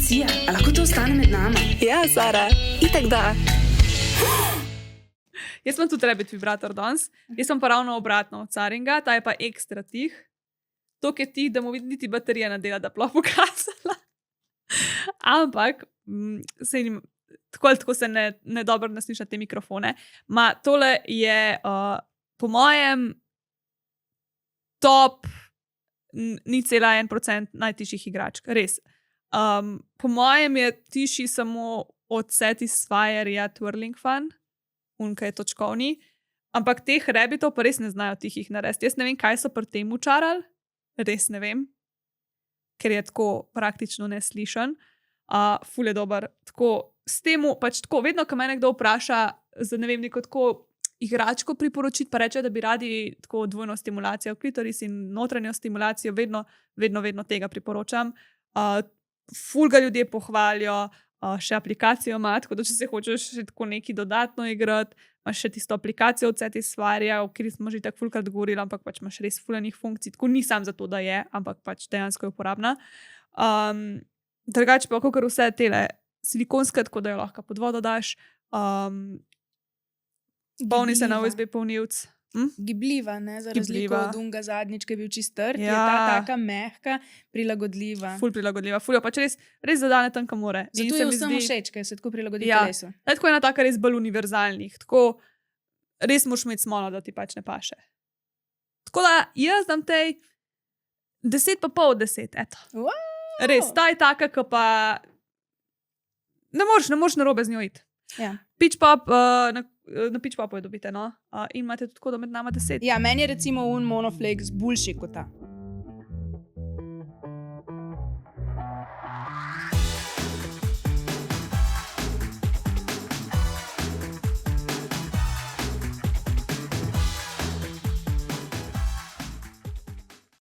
Sija, a lahko to ostane med nama? Ja, Sara, itak da. Jaz sem tudi Rabbit vibrator danes, jaz sem pa ravno obratno od Caringa, ta je pa ekstra tih. To, ki je tih, da mu niti baterija ne dela, da ploh pokazala. Ampak, tako se ne dobro nasliša te mikrofone. Tole je po mojem top 0,1% najtišjih igračk, res. Po mojem je tišji samo od Satisfyerja Twirling Fun, kaj je točkovni, ampak teh Rabbitov pa res ne znajo tihih narediti. Jaz ne vem, kaj so pri tem učarali, res ne vem, ker je tako praktično neslišen. Ful je dober. Tako, s temu, pač tako, vedno, ko me nekdo vpraša za, ne vem, neko tako igračko priporočiti, pa reče, da bi radi tako dvojno stimulacijo klitoris in notranjo stimulacijo, vedno tega priporočam. Ful ga ljudje pohvalijo, še aplikacijo ima, tako da če se hočeš še tako nekaj dodatno igrati, imaš še tisto aplikacijo od Satisfyerja, o kateri smo že tako fulkrat govorili, ampak pač imaš res fulanih funkcij, tako ni sam zato, da je, ampak pač dejansko je uporabna. Drugače pa, kakor vse tele silikonske, tako da jo lahko pod vodo daš, polni se na USB polnilc. Gibljiva, ne, za razliko od unga zadnjič, ki je bil čist trd, je ta taka mehka, prilagodljiva. Ful prilagodljiva, ful jo pač res zadane tam, kamore. Zato je vsem všeč, ker se tako prilagodi telesu. Tako je ena taka res bolj univerzalnih, tako res moraš imeti smolo, da ti pač ne paše. Tako da jaz dam tej 10,5 od 10, eto. Wow. Res, ta je taka, ki pa ne moreš narobe z njo iti. Ja. Pitch Pop, na Pitch Popu je dobite, no? In imate tudi tako, da med nama 10. Ja, meni je recimo un Monoflex boljši kot ta.